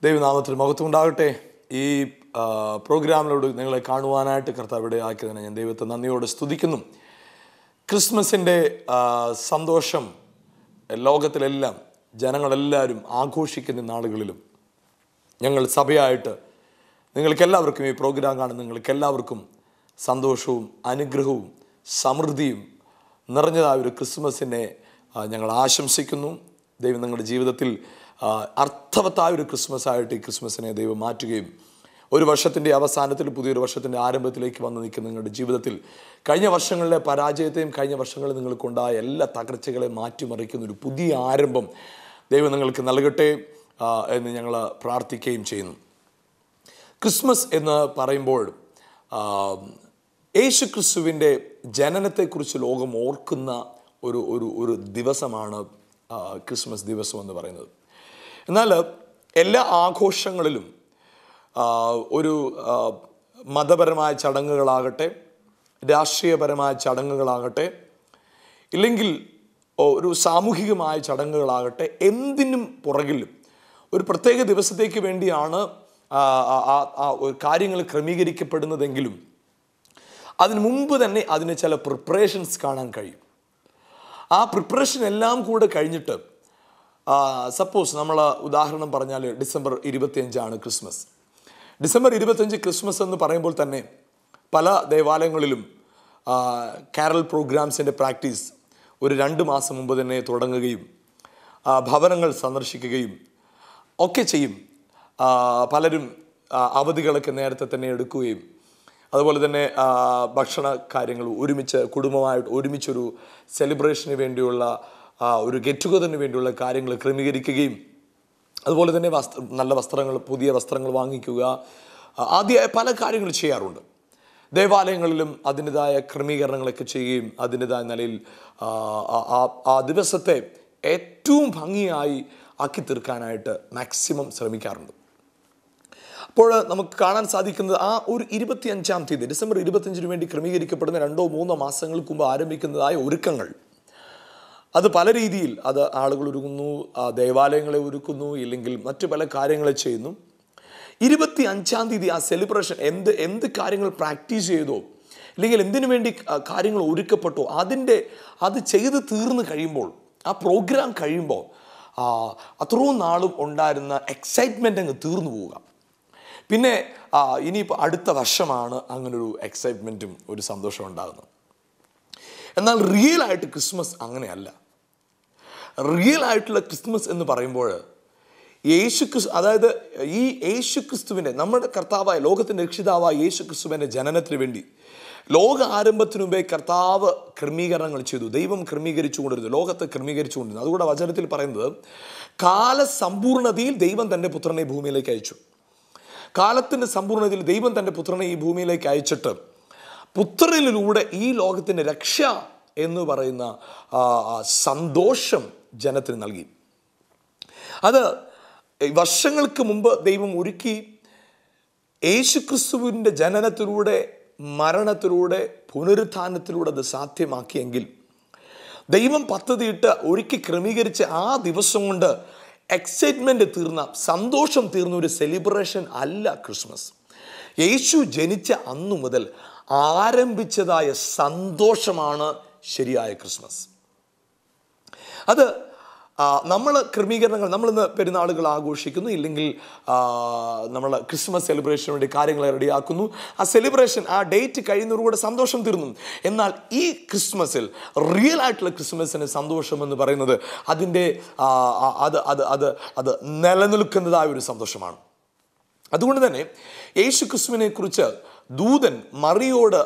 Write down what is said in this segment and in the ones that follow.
ദൈവനാമത്തിൽ മഹത്വം ഉണ്ടാകട്ടെ. ഈ പ്രോഗ്രാമിലോട് നിങ്ങളെ കാണുവാനായിട്ട് കർത്താവിടെ ആക്കിയതിനെ ഞാൻ ദൈവത്തെ നന്ദിയോടെ സ്തുതിക്കുന്നു. ക്രിസ്മസിൻ്റെ സന്തോഷം ലോകത്തിലെല്ലാം ജനങ്ങളെല്ലാവരും ആഘോഷിക്കുന്ന നാളുകളിലും ഞങ്ങൾ സഭയായിട്ട് നിങ്ങൾക്കെല്ലാവർക്കും, ഈ പ്രോഗ്രാം കാണുന്ന നിങ്ങൾക്കെല്ലാവർക്കും സന്തോഷവും അനുഗ്രഹവും സമൃദ്ധിയും നിറഞ്ഞതായ ഒരു ക്രിസ്മസിനെ ഞങ്ങൾ ആശംസിക്കുന്നു. ദൈവം നിങ്ങളുടെ ജീവിതത്തിൽ അർത്ഥവത്തായ ഒരു ക്രിസ്മസ് ആയിട്ട് ഈ ക്രിസ്മസിനെ ദൈവം മാറ്റുകയും ഒരു വർഷത്തിൻ്റെ അവസാനത്തിൽ പുതിയൊരു വർഷത്തിൻ്റെ ആരംഭത്തിലേക്ക് വന്ന് നിൽക്കുന്ന നിങ്ങളുടെ ജീവിതത്തിൽ കഴിഞ്ഞ വർഷങ്ങളിലെ പരാജയത്തെയും കഴിഞ്ഞ വർഷങ്ങളിൽ നിങ്ങൾക്കുണ്ടായ എല്ലാ തകർച്ചകളെയും മാറ്റിമറിക്കുന്ന ഒരു പുതിയ ആരംഭം ദൈവം നിങ്ങൾക്ക് നൽകട്ടെ എന്ന് ഞങ്ങൾ പ്രാർത്ഥിക്കുകയും ചെയ്യുന്നു. ക്രിസ്മസ് എന്ന് പറയുമ്പോൾ യേശു ക്രിസ്തുവിൻ്റെ ജനനത്തെക്കുറിച്ച് ലോകം ഓർക്കുന്ന ഒരു ദിവസമാണ് ക്രിസ്മസ് ദിവസം എന്ന് പറയുന്നത്. എന്നാൽ എല്ലാ ആഘോഷങ്ങളിലും ഒരു മതപരമായ ചടങ്ങുകളാകട്ടെ, രാഷ്ട്രീയപരമായ ചടങ്ങുകളാകട്ടെ, ഇല്ലെങ്കിൽ ഒരു സാമൂഹികമായ ചടങ്ങുകളാകട്ടെ, എന്തിനും പുറകിലും ഒരു പ്രത്യേക ദിവസത്തേക്ക് വേണ്ടിയാണ് കാര്യങ്ങൾ ക്രമീകരിക്കപ്പെടുന്നതെങ്കിലും അതിന് മുമ്പ് തന്നെ അതിന് ചില പ്രിപ്പറേഷൻസ് കാണാൻ കഴിയും. ആ പ്രിപ്പറേഷൻ എല്ലാം കൂടെ കഴിഞ്ഞിട്ട് സപ്പോസ് നമ്മൾ ഉദാഹരണം പറഞ്ഞാൽ ഡിസംബർ 25 ക്രിസ്മസ്. ഡിസംബർ 25 ക്രിസ്മസ് എന്ന് പറയുമ്പോൾ തന്നെ പല ദേവാലയങ്ങളിലും കാരൽ പ്രോഗ്രാംസിൻ്റെ പ്രാക്ടീസ് ഒരു 2 മാസം മുമ്പ് തന്നെ തുടങ്ങുകയും ഭവനങ്ങൾ സന്ദർശിക്കുകയും ഒക്കെ ചെയ്യും. പലരും അവധികളൊക്കെ നേരത്തെ തന്നെ എടുക്കുകയും അതുപോലെ തന്നെ ഭക്ഷണ കാര്യങ്ങൾ ഒരുമിച്ച് കുടുംബമായിട്ട് ഒരുമിച്ചൊരു സെലിബ്രേഷന് വേണ്ടിയുള്ള ഒരു ഗെറ്റ് ടുഗദറിന് വേണ്ടിയുള്ള കാര്യങ്ങൾ ക്രമീകരിക്കുകയും അതുപോലെ തന്നെ നല്ല വസ്ത്രങ്ങൾ, പുതിയ വസ്ത്രങ്ങൾ വാങ്ങിക്കുക, ആദ്യമായ പല കാര്യങ്ങൾ ചെയ്യാറുണ്ട്. ദേവാലയങ്ങളിലും അതിൻ്റെതായ ക്രമീകരണങ്ങളൊക്കെ ചെയ്യുകയും അതിൻ്റെതായ നിലയിൽ ആ ദിവസത്തെ ഏറ്റവും ഭംഗിയായി ആക്കി തീർക്കാനായിട്ട് മാക്സിമം ശ്രമിക്കാറുണ്ട്. അപ്പോൾ നമുക്ക് കാണാൻ സാധിക്കുന്നത് ആ ഒരു 25-ാം തീയതി ഡിസംബർ 25 വേണ്ടി ക്രമീകരിക്കപ്പെടുന്ന 2-3 മാസങ്ങൾക്ക് മുമ്പ് ആരംഭിക്കുന്നതായ ഒരുക്കങ്ങൾ അത് പല രീതിയിൽ അത് ആളുകൾ ഒരുങ്ങുന്നു, ദേവാലയങ്ങളെ ഒരുക്കുന്നു, ഇല്ലെങ്കിൽ മറ്റു പല കാര്യങ്ങളെ ചെയ്യുന്നു. 25-ാം തീയതി ആ സെലിബ്രേഷൻ എന്ത് കാര്യങ്ങൾ പ്രാക്ടീസ് ചെയ്തോ അല്ലെങ്കിൽ എന്തിനു വേണ്ടി കാര്യങ്ങൾ ഒരുക്കപ്പെട്ടോ അത് ചെയ്ത് തീർന്നു കഴിയുമ്പോൾ, ആ പ്രോഗ്രാം കഴിയുമ്പോൾ അത്രയും നാളും ഉണ്ടായിരുന്ന എക്സൈറ്റ്മെൻ്റ് അങ്ങ് തീർന്നു പോവുക. പിന്നെ ഇനിയിപ്പോൾ അടുത്ത വർഷമാണ് അങ്ങനൊരു എക്സൈറ്റ്മെൻറ്റും ഒരു സന്തോഷം ഉണ്ടാകുന്നത്. എന്നാൽ റിയൽ ആയിട്ട് ക്രിസ്മസ് അങ്ങനെയല്ല. റിയൽ ആയിട്ടുള്ള ക്രിസ്മസ് എന്ന് പറയുമ്പോൾ അതായത് ഈ യേശു ക്രിസ്തുവിൻ്റെ, നമ്മുടെ കർത്താവായ ലോകത്തിൻ്റെ രക്ഷിതാവായ യേശു ക്രിസ്തുവിൻ്റെ ജനനത്തിന് വേണ്ടി ലോക ആരംഭത്തിനു മുമ്പേ കർത്താവ് ക്രമീകരണങ്ങൾ ചെയ്തു. ദൈവം ക്രമീകരിച്ചുകൊണ്ടിരുന്നു, ലോകത്തെ ക്രമീകരിച്ചുകൊണ്ടിരുന്നു. അതുകൂടെ വചനത്തിൽ പറയുന്നത് കാലസമ്പൂർണതയിൽ ദൈവം തൻ്റെ പുത്രനെ ഭൂമിയിലേക്ക് അയച്ചു. കാലത്തിൻ്റെ സമ്പൂർണ്ണതയിൽ ദൈവം തൻ്റെ പുത്രനെ ഈ ഭൂമിയിലേക്ക് അയച്ചിട്ട് പുത്രനിലൂടെ ഈ ലോകത്തിൻ്റെ രക്ഷ എന്ന് പറയുന്ന സന്തോഷം ജനത്തിന് നൽകി. അത് വർഷങ്ങൾക്ക് മുമ്പ് ദൈവം ഒരുക്കി. യേശുക്രിസ്തുവിൻ്റെ ജനനത്തിലൂടെ, മരണത്തിലൂടെ, പുനരുത്ഥാനത്തിലൂടെ അത് സാധ്യമാക്കിയെങ്കിൽ ദൈവം പദ്ധതിയിട്ട് ഒരുക്കി ക്രമീകരിച്ച ആ ദിവസം കൊണ്ട് എക്സൈറ്റ്മെൻറ്റ് തീർന്ന, സന്തോഷം തീർന്ന ഒരു സെലിബ്രേഷൻ അല്ല ക്രിസ്മസ്. യേശു ജനിച്ച അന്നു മുതൽ ആരംഭിച്ചതായ സന്തോഷമാണ് ശരിയായ ക്രിസ്മസ്. അത് നമ്മൾ ക്രമീകരണങ്ങൾ, നമ്മളിന്ന് പെരുന്നാളുകൾ ആഘോഷിക്കുന്നു, ഇല്ലെങ്കിൽ നമ്മൾ ക്രിസ്മസ് സെലിബ്രേഷന് വേണ്ടി കാര്യങ്ങൾ റെഡിയാക്കുന്നു. ആ സെലിബ്രേഷൻ, ആ ഡേറ്റ് കഴിയുന്നതോടുകൂടെ സന്തോഷം തീർന്നു. എന്നാൽ ഈ ക്രിസ്മസിൽ, റിയൽ ആയിട്ടുള്ള ക്രിസ്മസിന് സന്തോഷം എന്ന് പറയുന്നത് അതിൻ്റെ അത് നിലനിൽക്കുന്നതായ ഒരു സന്തോഷമാണ്. അതുകൊണ്ട് തന്നെ യേശു ക്രിസ്തുവിനെ കുറിച്ച് ദൂതൻ മറിയോട്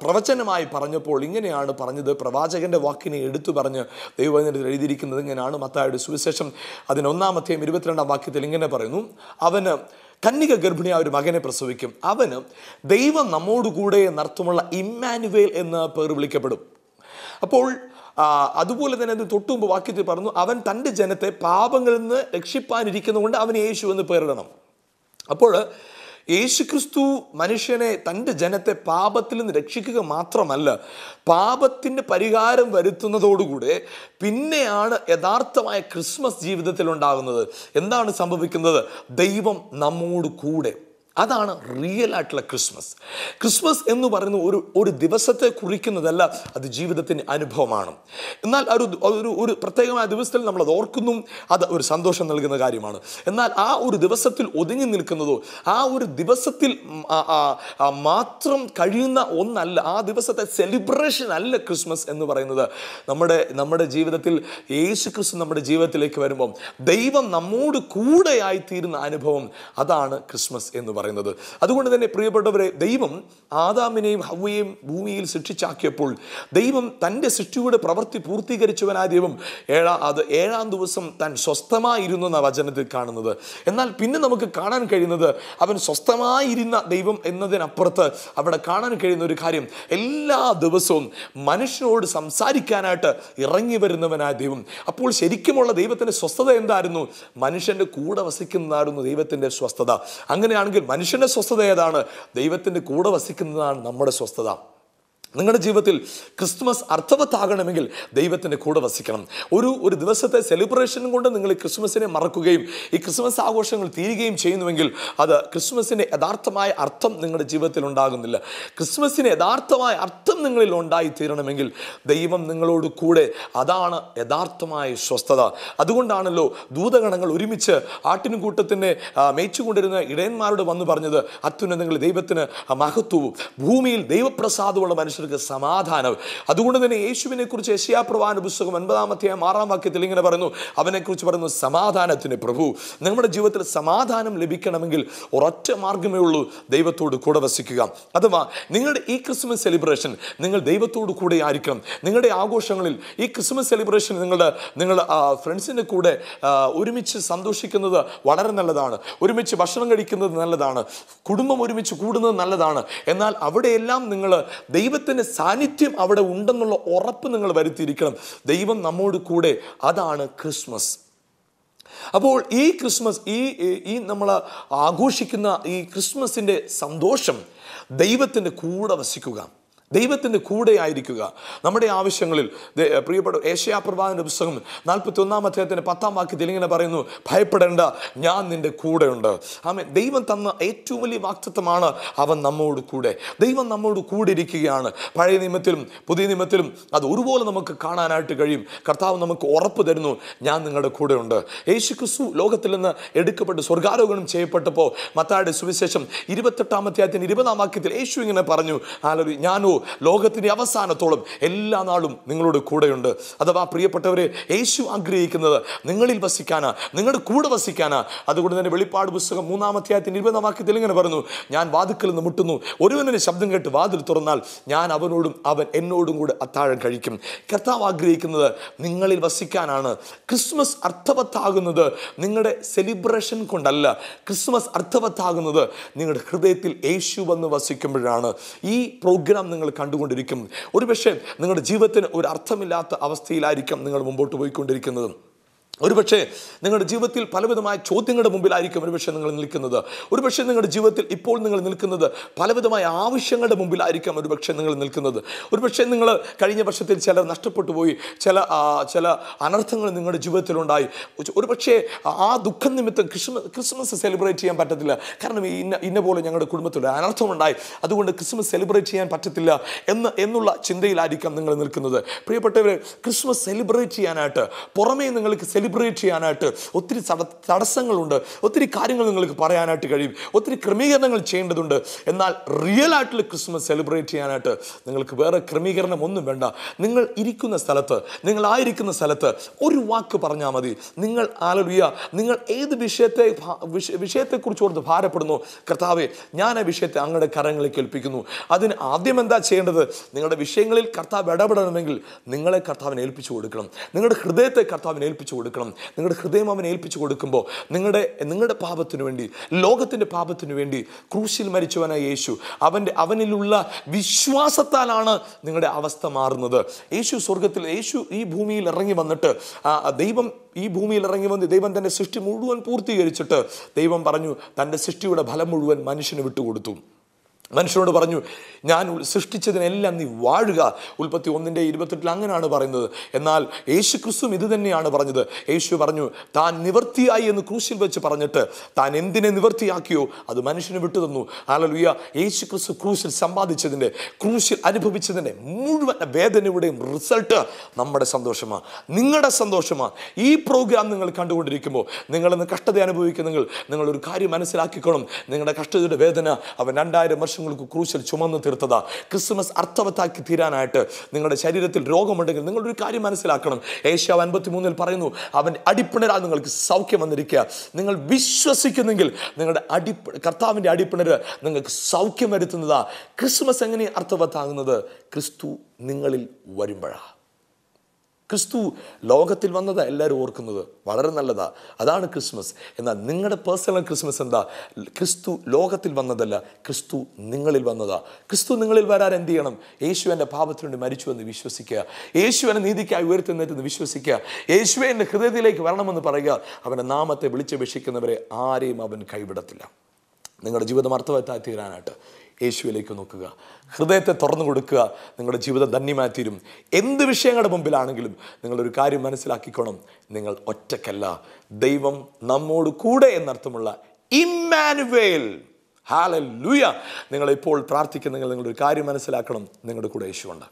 പ്രവചനമായി പറഞ്ഞപ്പോൾ ഇങ്ങനെയാണ് പറഞ്ഞത്. പ്രവാചകന്റെ വാക്കിനെ എടുത്തു പറഞ്ഞ് ദൈവവചനത്തിൽ എഴുതിയിരിക്കുന്നത് ഇങ്ങനെയാണ്. മത്തായിയുടെ സുവിശേഷം 1-ാം 22-ാം വാക്യത്തിൽ ഇങ്ങനെ പറയുന്നു: അവന് കന്യക ഗർഭിണിയായ ഒരു മകനെ പ്രസവിക്കും, അവന് ദൈവം നമ്മോടുകൂടെ എന്നർത്ഥമുള്ള ഇമ്മാനുവേൽ എന്ന പേർ വിളിക്കപ്പെടും. അപ്പോൾ അതുപോലെ തന്നെ അതിന് തൊട്ടുമുമ്പ് വാക്യത്തിൽ പറഞ്ഞു, അവൻ തൻ്റെ ജനത്തെ പാപങ്ങളിൽ നിന്ന് രക്ഷിപ്പാനിരിക്കുന്നതുകൊണ്ട് അവന് യേശു എന്ന് പേരിടണം. അപ്പോൾ യേശുക്രിസ്തു മനുഷ്യനെ, തൻ്റെ ജനത്തെ പാപത്തിൽ നിന്ന് രക്ഷിക്കുക മാത്രമല്ല, പാപത്തിൻ്റെ പരിഹാരം വരുത്തുന്നതോടുകൂടെ പിന്നെയാണ് യഥാർത്ഥമായ ക്രിസ്മസ് ജീവിതത്തിൽ ഉണ്ടാകുന്നത്. എന്താണ് സംഭവിക്കുന്നത്? ദൈവം നമ്മോട് കൂടെ. അതാണ് റിയൽ ആയിട്ടുള്ള ക്രിസ്മസ്. ക്രിസ്മസ് എന്ന് പറയുന്ന ഒരു ദിവസത്തെ കുറിക്കുന്നതല്ല, അത് ജീവിതത്തിൻ്റെ അനുഭവമാണ്. എന്നാൽ ഒരു പ്രത്യേകമായ ദിവസത്തിൽ നമ്മൾ അത് ഓർക്കുന്നു, അത് ഒരു സന്തോഷം നൽകുന്ന കാര്യമാണ്. എന്നാൽ ആ ഒരു ദിവസത്തിൽ ഒതുങ്ങി നിൽക്കുന്നതോ, ആ ഒരു ദിവസത്തിൽ മാത്രം കഴിയുന്ന ഒന്നല്ല, ആ ദിവസത്തെ സെലിബ്രേഷൻ അല്ല ക്രിസ്മസ് എന്ന് പറയുന്നത്. നമ്മുടെ ജീവിതത്തിൽ യേശു ക്രിസ്തു നമ്മുടെ ജീവിതത്തിലേക്ക് വരുമ്പം ദൈവം നമ്മോട് കൂടെയായിത്തീരുന്ന അനുഭവം, അതാണ് ക്രിസ്മസ് എന്ന് പറയുന്നത്. അതുകൊണ്ട് തന്നെ പ്രിയപ്പെട്ടവരെ, ദൈവം ആദാമിനെയും ഹവ്വയെയും ഭൂമിയിൽ സൃഷ്ടിച്ചാക്കിയപ്പോൾ ദൈവം തൻ്റെ സൃഷ്ടിയുടെ പ്രവൃത്തി പൂർത്തീകരിച്ചവനായ ദൈവം ഏഴാം ദിവസം താൻ സ്വസ്ഥമായിരുന്നു എന്ന വചനത്തിൽ കാണുന്നത്. എന്നാൽ പിന്നെ നമുക്ക് കാണാൻ കഴിയുന്നത് അവൻ സ്വസ്ഥമായിരുന്ന ദൈവം എന്നതിനപ്പുറത്ത് അവിടെ കാണാൻ കഴിയുന്ന ഒരു കാര്യം, എല്ലാ ദിവസവും മനുഷ്യനോട് സംസാരിക്കാനായിട്ട് ഇറങ്ങി വരുന്നവനായ ദൈവം. അപ്പോൾ ശരിക്കുമുള്ള ദൈവത്തിൻ്റെ സ്വസ്ഥത എന്തായിരുന്നു? മനുഷ്യൻ്റെ കൂടെ വസിക്കുന്നതായിരുന്നു ദൈവത്തിൻ്റെ സ്വസ്ഥത. അങ്ങനെയാണെങ്കിൽ മനുഷ്യൻ്റെ സ്വസ്ഥത ഏതാണ്? ദൈവത്തിൻ്റെ കൂടെ വസിക്കുന്നതാണ് നമ്മുടെ സ്വസ്ഥത. നിങ്ങളുടെ ജീവിതത്തിൽ ക്രിസ്മസ് അർത്ഥവത്താകണമെങ്കിൽ ദൈവത്തിൻ്റെ കൂടെ വസിക്കണം. ഒരു ദിവസത്തെ സെലിബ്രേഷൻ കൊണ്ട് നിങ്ങൾ ഈ ക്രിസ്മസിനെ മറക്കുകയും ഈ ക്രിസ്മസ് ആഘോഷങ്ങൾ തീരുകയും ചെയ്യുന്നുവെങ്കിൽ അത് ക്രിസ്മസിൻ്റെ യഥാർത്ഥമായ അർത്ഥം നിങ്ങളുടെ ജീവിതത്തിൽ ഉണ്ടാകുന്നില്ല. ക്രിസ്മസിന് യഥാർത്ഥമായ അർത്ഥം നിങ്ങളിൽ ഉണ്ടായിത്തീരണമെങ്കിൽ ദൈവം നിങ്ങളോട് കൂടെ, അതാണ് യഥാർത്ഥമായ സ്വസ്ഥത. അതുകൊണ്ടാണല്ലോ ദൂതഗണങ്ങൾ ഒരുമിച്ച് ആട്ടിൻകൂട്ടത്തിനെ മേയിച്ചുകൊണ്ടിരുന്ന ഇടയന്മാരോട് വന്നു പറഞ്ഞത്, അത്യുന്നതങ്ങളിൽ ദൈവത്തിന് മഹത്വവും ഭൂമിയിൽ ദൈവപ്രസാദമുള്ള മനുഷ്യർ സമാധാനം. അതുകൊണ്ട് തന്നെ യേശുവിനെ കുറിച്ച് യെശയ്യാപ്രവാചന പുസ്തകം 9-ാം വാക്യത്തിൽ ഇങ്ങനെ പറയുന്നു, അവനെക്കുറിച്ച് പറയുന്നു, സമാധാനത്തിന് പ്രഭു. നമ്മുടെ ജീവിതത്തിൽ സമാധാനം ലഭിക്കണമെങ്കിൽ ഒരൊറ്റ മാർഗമേ ഉള്ളൂ, ദൈവത്തോട് കൂടെ വസിക്കുക. അഥവാ നിങ്ങളുടെ ഈ ക്രിസ്മസ് സെലിബ്രേഷൻ നിങ്ങൾ ദൈവത്തോട് കൂടെ ആയിരിക്കണം. നിങ്ങളുടെ ആഘോഷങ്ങളിൽ ഈ ക്രിസ്മസ് സെലിബ്രേഷൻ നിങ്ങളുടെ ഫ്രണ്ട്സിൻ്റെ കൂടെ ഒരുമിച്ച് സന്തോഷിക്കുന്നത് വളരെ നല്ലതാണ്. ഒരുമിച്ച് ഭക്ഷണം കഴിക്കുന്നത് നല്ലതാണ്. കുടുംബം ഒരുമിച്ച് കൂടുന്നത് നല്ലതാണ്. എന്നാൽ അവിടെയെല്ലാം നിങ്ങൾ ദൈവത്തിൻ്റെ സാന്നിധ്യം അവിടെ ഉണ്ടെന്നുള്ള ഉറപ്പ് നിങ്ങൾ വരുത്തിയിരിക്കണം. ദൈവം നമ്മോട് കൂടെ, അതാണ് ക്രിസ്മസ്. അപ്പോൾ ഈ ക്രിസ്മസ്, ഈ നമ്മൾ ആഘോഷിക്കുന്ന ഈ ക്രിസ്മസിൻ്റെ സന്തോഷം, ദൈവത്തിൻ്റെ കൂടെ വസിക്കുക, ദൈവത്തിൻ്റെ കൂടെ ആയിരിക്കുക. നമ്മുടെ ആവശ്യങ്ങളിൽ പ്രിയപ്പെട്ട യെശയ്യാപ്രവാചന പുസ്തകം 41-ാം വാക്യത്തിൽ ഇങ്ങനെ പറയുന്നു, ഭയപ്പെടേണ്ട, ഞാൻ നിൻ്റെ കൂടെയുണ്ട്. ആമേൻ. ദൈവം തന്ന ഏറ്റവും വലിയ വാഗ്ദത്തമാണ് അവൻ നമ്മോട് കൂടെ. ദൈവം നമ്മോട് കൂടെ ഇരിക്കുകയാണ്. പഴയ നിയമത്തിലും പുതിയ നിയമത്തിലും അത് ഒരുപോലെ നമുക്ക് കാണാനായിട്ട് കഴിയും. കർത്താവ് നമുക്ക് ഉറപ്പ് തരുന്നു, ഞാൻ നിങ്ങളുടെ കൂടെയുണ്ട്. യേശുക്രിസ്തു ലോകത്തിൽ നിന്ന് എടുക്കപ്പെട്ട് സ്വർഗാരോഹണം ചെയ്യപ്പെട്ടപ്പോൾ മത്തായിയുടെ സുവിശേഷം 28-ാം അധ്യായത്തിന് 20-ാം വാക്യത്തിൽ യേശു ഇങ്ങനെ പറഞ്ഞു, ഞാനോ ലോകത്തിന്റെ അവസാനത്തോളം എല്ലാ നാളും നിങ്ങളോട് കൂടെയുണ്ട്. അഥവാ പ്രിയപ്പെട്ടവരെ, യേശു ആഗ്രഹിക്കുന്നത് നിങ്ങളിൽ വസിക്കാനാ, നിങ്ങളുടെ കൂടെ വസിക്കാനാ. അതുകൊണ്ട് തന്നെ വെളിപ്പാട് പുസ്തകം 3-ാം അധ്യായത്തിന്റെ 20-ാം വാക്യത്തിൽ ഇങ്ങനെ പറയുന്നു, ഞാൻ വാതിൽക്കൽ നിന്ന് മുട്ടുന്നു, ഒരുവനെ ശബ്ദം കേട്ട് വാതിൽ തുറന്നാൽ ഞാൻ അവനോടും അവൻ എന്നോടും കൂടെ അത്താഴം കഴിക്കും. കർത്താവ് ആഗ്രഹിക്കുന്നത് നിങ്ങളിൽ വസിക്കാനാണ്. ക്രിസ്മസ് അർത്ഥവത്താകുന്നത് നിങ്ങളുടെ സെലിബ്രേഷൻ കൊണ്ടല്ല. ക്രിസ്മസ് അർത്ഥവത്താകുന്നത് നിങ്ങളുടെ ഹൃദയത്തിൽ യേശു വന്ന് വസിക്കുമ്പോഴാണ്. ഈ പ്രോഗ്രാം നിങ്ങൾ കണ്ടുകൊണ്ടിരിക്കും. ഒരുപക്ഷെ നിങ്ങളുടെ ജീവിതത്തിന് ഒരു അർത്ഥമില്ലാത്ത അവസ്ഥയിലായിരിക്കും നിങ്ങൾ മുമ്പോട്ട് പോയിക്കൊണ്ടിരിക്കുന്നത്. ഒരുപക്ഷെ നിങ്ങളുടെ ജീവിതത്തിൽ പലവിധമായ ചോദ്യങ്ങളുടെ മുമ്പിലായിരിക്കും ഒരുപക്ഷെ നിങ്ങൾ നിൽക്കുന്നത്. ഒരുപക്ഷെ നിങ്ങളുടെ ജീവിതത്തിൽ ഇപ്പോൾ നിങ്ങൾ നിൽക്കുന്നത് പലവിധമായ ആവശ്യങ്ങളുടെ മുമ്പിലായിരിക്കാം ഒരുപക്ഷെ നിങ്ങൾ നിൽക്കുന്നത്. ഒരുപക്ഷെ നിങ്ങൾ കഴിഞ്ഞ വർഷത്തിൽ ചിലർ നഷ്ടപ്പെട്ടു പോയി, ചില അനർത്ഥങ്ങൾ നിങ്ങളുടെ ജീവിതത്തിലുണ്ടായി. ഒരുപക്ഷെ ആ ദുഃഖം നിമിത്തം ക്രിസ്മസ് സെലിബ്രേറ്റ് ചെയ്യാൻ പറ്റത്തില്ല. കാരണം ഇന്ന പോലെ ഞങ്ങളുടെ കുടുംബത്തിൽ അനർത്ഥമുണ്ടായി, അതുകൊണ്ട് ക്രിസ്മസ് സെലിബ്രേറ്റ് ചെയ്യാൻ പറ്റത്തില്ല എന്നുള്ള ചിന്തയിലായിരിക്കാം നിങ്ങൾ നിൽക്കുന്നത്. പ്രിയപ്പെട്ടവരെ, ക്രിസ്മസ് സെലിബ്രേറ്റ് ചെയ്യാനായിട്ട്, പുറമേ നിങ്ങൾക്ക് സെലിബ്രേറ്റ് ചെയ്യാനായിട്ട് ഒത്തിരി തടസ്സങ്ങളുണ്ട്. ഒത്തിരി കാര്യങ്ങൾ നിങ്ങൾക്ക് പറയാനായിട്ട് കഴിയും. ഒത്തിരി ക്രമീകരണങ്ങൾ ചെയ്യേണ്ടതുണ്ട്. എന്നാൽ റിയൽ ആയിട്ടുള്ള ക്രിസ്മസ് സെലിബ്രേറ്റ് ചെയ്യാനായിട്ട് നിങ്ങൾക്ക് വേറെ ക്രമീകരണം ഒന്നും വേണ്ട. നിങ്ങൾ ഇരിക്കുന്ന സ്ഥലത്ത്, നിങ്ങളായിരിക്കുന്ന സ്ഥലത്ത് ഒരു വാക്ക് പറഞ്ഞാൽ മതി. നിങ്ങൾ നിങ്ങൾ ഏത് വിഷയത്തെക്കുറിച്ച് ഓർത്ത് ഭാരപ്പെടുന്നു, കർത്താവേ ഞാൻ ആ വിഷയത്തെ അങ്ങയുടെ കരങ്ങളിലേക്ക് ഏൽപ്പിക്കുന്നു. അതിന് ആദ്യം എന്താ ചെയ്യേണ്ടത്? നിങ്ങളുടെ വിഷയങ്ങളിൽ കർത്താവ് ഇടപെടണമെങ്കിൽ നിങ്ങളെ കർത്താവിനെ ഏൽപ്പിച്ചു കൊടുക്കണം. നിങ്ങളുടെ ഹൃദയത്തെ കർത്താവിനെ ഏൽപ്പിച്ചു കൊടുക്കണം. കൊടുക്കണം. നിങ്ങളുടെ ഹൃദയം അവൻ ഏൽപ്പിച്ചു കൊടുക്കുമ്പോൾ നിങ്ങളുടെ പാപത്തിനു വേണ്ടി, ലോകത്തിൻ്റെ പാപത്തിനു വേണ്ടി ക്രൂശിൽ മരിച്ചവനായ യേശു, അവനിലുള്ള വിശ്വാസത്താലാണ് നിങ്ങളുടെ അവസ്ഥ മാറുന്നത്. യേശു ഈ ഭൂമിയിൽ ഇറങ്ങി വന്നിട്ട് ദൈവം ഈ ഭൂമിയിൽ ഇറങ്ങി വന്ന് ദൈവം തൻ്റെ സൃഷ്ടി മുഴുവൻ പൂർത്തീകരിച്ചിട്ട് ദൈവം പറഞ്ഞു തൻ്റെ സൃഷ്ടിയുടെ ഫലം മുഴുവൻ മനുഷ്യന് വിട്ടുകൊടുത്തു. മനുഷ്യനോട് പറഞ്ഞു, ഞാൻ സൃഷ്ടിച്ചതിനെല്ലാം നീ വാഴുക. ഉൽപ്പത്തി 1:28 അങ്ങനെയാണ് പറയുന്നത്. എന്നാൽ യേശു ക്രിസ്തു ഇത് തന്നെയാണ് പറഞ്ഞത്. യേശു പറഞ്ഞു, താൻ നിവർത്തിയായി എന്ന് ക്രൂശിൽ വെച്ച് പറഞ്ഞിട്ട് താൻ എന്തിനെ നിവർത്തിയാക്കിയോ അത് മനുഷ്യന് വിട്ടു തന്നു. ഹല്ലേലൂയ. യേശു ക്രിസ്തു ക്രൂശിൽ സമ്പാദിച്ചതിൻ്റെ, ക്രൂശിൽ അനുഭവിച്ചതിൻ്റെ മുഴുവൻ വേദനയുടെയും റിസൾട്ട് നമ്മുടെ സന്തോഷമാണ്, നിങ്ങളുടെ സന്തോഷമാണ്. ഈ പ്രോഗ്രാം നിങ്ങൾ കണ്ടുകൊണ്ടിരിക്കുമ്പോൾ നിങ്ങളിന്ന് കഷ്ടത അനുഭവിക്കുന്നെങ്കിൽ നിങ്ങളൊരു കാര്യം മനസ്സിലാക്കിക്കോണം. നിങ്ങളുടെ കഷ്ടതയുടെ വേദന അവൻ 2000 വർഷങ്ങൾക്ക് ക്രൂശിൽ ചുമന്ന് തീർത്തതാ. ക്രിസ്മസ് അർത്ഥവത്താക്കി തീരാനായിട്ട് നിങ്ങളുടെ ശരീരത്തിൽ രോഗമുണ്ടെങ്കിൽ നിങ്ങളൊരു കാര്യം മനസ്സിലാക്കണം. ഏശയ്യാവ് 53 പറയുന്നു, അവൻ അടിപ്പിണരാൽ നിങ്ങൾക്ക് സൗഖ്യം വന്നിരിക്കുക. നിങ്ങൾ വിശ്വസിക്കുന്നെങ്കിൽ നിങ്ങളുടെ കർത്താവിൻ്റെ അടിപ്പിണര് നിങ്ങൾക്ക് സൗഖ്യം വരുത്തുന്നതാ. ക്രിസ്മസ് എങ്ങനെ അർത്ഥവത്താകുന്നത്? ക്രിസ്തു നിങ്ങളിൽ വരുമ്പോഴാണ്. ക്രിസ്തു ലോകത്തിൽ വന്നതാ എല്ലാവരും ഓർക്കുന്നത്, വളരെ നല്ലതാ, അതാണ് ക്രിസ്മസ്. എന്നാൽ നിങ്ങളുടെ പേഴ്സണൽ ക്രിസ്മസ് എന്താ? ക്രിസ്തു ലോകത്തിൽ വന്നതല്ല, ക്രിസ്തു നിങ്ങളിൽ വന്നതാ. ക്രിസ്തു നിങ്ങളിൽ വരാൻ എന്ത് ചെയ്യണം? യേശു എൻ്റെ പാപത്തിനു വേണ്ടി മരിച്ചു എന്ന് വിശ്വസിക്കുക, യേശു എന്നെ നീതിക്കായി ഉയർത്തെഴുന്നേറ്റെന്ന് വിശ്വസിക്കുക, യേശുവെ എൻ്റെ ഹൃദയത്തിലേക്ക് വരണമെന്ന് പറയുക. അവൻ്റെ നാമത്തെ വിളിച്ചപേക്ഷിക്കുന്നവരെ ആരെയും അവൻ കൈവിടത്തില്ല. നിങ്ങളുടെ ജീവിതം അർത്ഥവത്തായി തീരാനായിട്ട് യേശുവിലേക്ക് നോക്കുക, ഹൃദയത്തെ തുറന്നു കൊടുക്കുക. നിങ്ങളുടെ ജീവിതം ധന്യമായി തീരും. എന്ത് വിഷയങ്ങളുടെ മുമ്പിലാണെങ്കിലും നിങ്ങളൊരു കാര്യം മനസ്സിലാക്കിക്കോണം, നിങ്ങൾ ഒറ്റക്കല്ല, ദൈവം നമ്മോട് കൂടെ എന്നർത്ഥമുള്ള ഇമ്മാനുവേൽ. ഹല്ലേലൂയ. നിങ്ങളിപ്പോൾ പ്രാർത്ഥിക്കുന്നെങ്കിൽ നിങ്ങളൊരു കാര്യം മനസ്സിലാക്കണം, നിങ്ങളുടെ കൂടെ യേശുവുണ്ട്.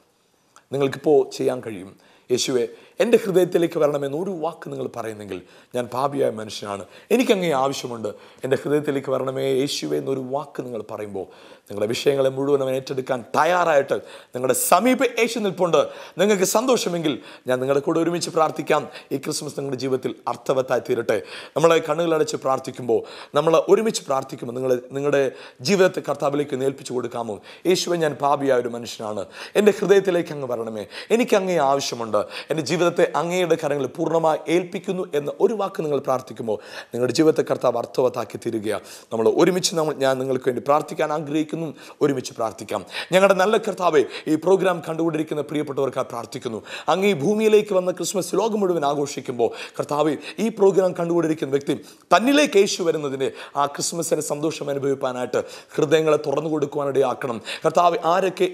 നിങ്ങൾക്കിപ്പോൾ ചെയ്യാൻ കഴിയും. യേശുവെ, എൻ്റെ ഹൃദയത്തിലേക്ക് വരണമെന്ന് ഒരു വാക്ക് നിങ്ങൾ പറയുന്നെങ്കിൽ, ഞാൻ പാപിയായ മനുഷ്യനാണ്, എനിക്കങ്ങേ ആവശ്യമുണ്ട്, എൻ്റെ ഹൃദയത്തിലേക്ക് വരണമേ യേശുവെ എന്നൊരു വാക്ക് നിങ്ങൾ പറയുമ്പോൾ നിങ്ങളുടെ വിഷയങ്ങളെ മുഴുവൻ അവൻ ഏറ്റെടുക്കാൻ തയ്യാറായിട്ട് നിങ്ങളുടെ സമീപ യേശു നിൽപ്പുണ്ട്. നിങ്ങൾക്ക് സന്തോഷമെങ്കിൽ ഞാൻ നിങ്ങളുടെ കൂടെ ഒരുമിച്ച് പ്രാർത്ഥിക്കാം. ഈ ക്രിസ്മസ് നിങ്ങളുടെ ജീവിതത്തിൽ അർത്ഥവത്തായി തീരട്ടെ. നമ്മളെ കണ്ണുകളടച്ച് പ്രാർത്ഥിക്കുമ്പോൾ, നമ്മൾ ഒരുമിച്ച് പ്രാർത്ഥിക്കുമ്പോൾ നിങ്ങളുടെ ജീവിതത്തെ കർത്താവിലേക്ക് ഏൽപ്പിച്ചു കൊടുക്കാമോ? യേശുവെ, ഞാൻ പാപിയായ ഒരു മനുഷ്യനാണ്, എൻ്റെ ഹൃദയത്തിലേക്ക് അങ്ങ് വരണമേ, എനിക്ക് അങ്ങേ ആവശ്യമുണ്ട്, എൻ്റെ ജീവിതത്തെ അങ്ങയുടെ കരങ്ങളിൽ പൂർണ്ണമായി ഏൽപ്പിക്കുന്നു എന്ന ഒരു വാക്ക് നിങ്ങൾ പ്രാർത്ഥിക്കുമ്പോൾ നിങ്ങളുടെ ജീവിതത്തെ കർത്താവ് അർത്ഥവത്താക്കി തീരുകയാണ്. നമ്മൾ ഒരുമിച്ച് ഞാൻ നിങ്ങൾക്ക് വേണ്ടി പ്രാർത്ഥിക്കാൻ ആഗ്രഹിക്കുന്നു. ഒരുമിച്ച് പ്രാർത്ഥിക്കാം. ഞങ്ങളുടെ നല്ല കർത്താവേ, ഈ പ്രോഗ്രാം കണ്ടുകൊണ്ടിരിക്കുന്ന പ്രിയപ്പെട്ടവർക്കായി പ്രാർത്ഥിക്കുന്നു. അങ്ങ് ഈ ഭൂമിയിലേക്ക് വന്ന ക്രിസ്മസ് ലോകം മുഴുവൻ ആഘോഷിക്കുമ്പോൾ കർത്താവേ, ഈ പ്രോഗ്രാം കണ്ടുകൊണ്ടിരിക്കുന്ന വ്യക്തി തന്നിലേക്ക് യേശു വരുന്നതിൻ്റെ ആ ക്രിസ്മസിന് സന്തോഷം അനുഭവിക്കാനായിട്ട് ഹൃദയങ്ങളെ തുറന്നു കൊടുക്കുവാനിടയാക്കണം. കർത്താവേ, ആരൊക്കെ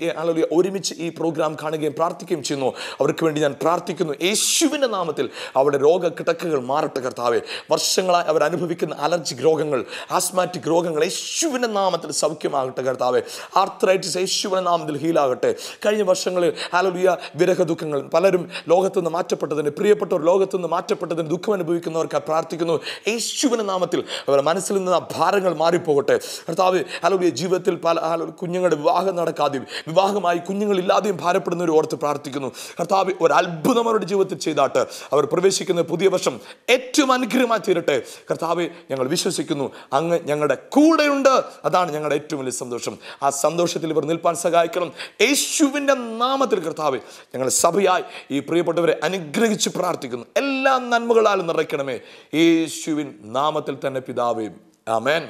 ഒരുമിച്ച് ഈ പ്രോഗ്രാം കാണുകയും പ്രാർത്ഥിക്കുകയും ചെയ്യുന്നു അവർക്ക് വേണ്ടി ഞാൻ പ്രാർത്ഥിക്കുന്നു. യേശുവിൻ്റെ നാമത്തിൽ അവരുടെ രോഗക്കിടക്കകൾ മാറട്ടെ കർത്താവേ. വർഷങ്ങളായി അവർ അനുഭവിക്കുന്ന അലർജിക് രോഗങ്ങൾ, ആസ്മാറ്റിക് രോഗങ്ങൾ യേശുവിൻ്റെ നാമത്തിൽ സൗഖ്യമാകട്ടെ കർത്താവേ. ആർത്രൈറ്റിസ് യേശുവിൻ്റെ നാമത്തിൽ ഹീലാകട്ടെ. കഴിഞ്ഞ വർഷങ്ങളിൽ ഹല്ലേലൂയ വിരഹ ദുഃഖങ്ങൾ, പലരും ലോകത്തുനിന്ന് മാറ്റപ്പെട്ടതിന്, പ്രിയപ്പെട്ടവർ ലോകത്തുനിന്ന് മാറ്റപ്പെട്ടതിന് ദുഃഖം അനുഭവിക്കുന്നവർക്ക് പ്രാർത്ഥിക്കുന്നു. യേശുവിൻ്റെ നാമത്തിൽ അവരുടെ മനസ്സിൽ നിന്ന് ഭാരങ്ങൾ മാറിപ്പോകട്ടെ കർത്താവേ. ഹല്ലേലൂയ ജീവിതത്തിൽ പല കുഞ്ഞുങ്ങളുടെ വിവാഹം നടക്കാതെയും വിവാഹമായി കുഞ്ഞുങ്ങളില്ലാതെയും ഭാരപ്പെടുന്നവർ ഓർത്ത് പ്രാർത്ഥിക്കുന്നു കർത്താവേ. ഒരു അത്ഭുതം അവരുടെ ജീവിതത്തിൽ ചെയ്താട്ട് അവർ പ്രവേശിക്കുന്ന പുതിയ വർഷം ഏറ്റവും അനുഗ്രഹമായി തീരട്ടെ കർത്താവേ. ഞങ്ങൾ വിശ്വസിക്കുന്നു അങ്ങ് ഞങ്ങളുടെ കൂടെയുണ്ട്, അതാണ് ഞങ്ങളുടെ ഏറ്റവും വലിയ സന്തോഷം. ആ സന്തോഷത്തിൽ ഇവർ നിൽപ്പാൻ സഹായിക്കണം യേശുവിൻ്റെ നാമത്തിൽ കർത്താവേ. ഞങ്ങൾ സഭയായി ഈ പ്രിയപ്പെട്ടവരെ അനുഗ്രഹിച്ച് പ്രാർത്ഥിക്കുന്നു. എല്ലാ നന്മകളാലും നിറയ്ക്കണമേ യേശുവിൻ നാമത്തിൽ തന്നെ പിതാവേ. ആമേൻ,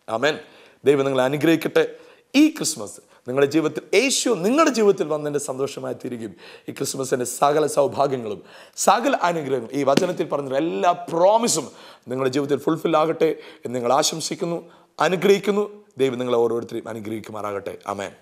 ആമേൻ. ദൈവം നിങ്ങളെ അനുഗ്രഹിക്കട്ടെ. ഈ ക്രിസ്മസ് നിങ്ങളുടെ ജീവിതത്തിൽ യേശു നിങ്ങളുടെ ജീവിതത്തിൽ വന്നതിൻ്റെ സന്തോഷമായി തീരുകയും ഈ ക്രിസ്മസിൻ്റെ സകല സൗഭാഗ്യങ്ങളും സകല അനുഗ്രഹങ്ങളും ഈ വചനത്തിൽ പറഞ്ഞ എല്ലാ പ്രോമിസും നിങ്ങളുടെ ജീവിതത്തിൽ ഫുൾഫിൽ ആകട്ടെ എന്ന് നിങ്ങൾ ആശംസിക്കുന്നു, അനുഗ്രഹിക്കുന്നു. ദൈവം നിങ്ങളെ ഓരോരുത്തരെയും അനുഗ്രഹിക്കുമാറാകട്ടെ. ആമേൻ.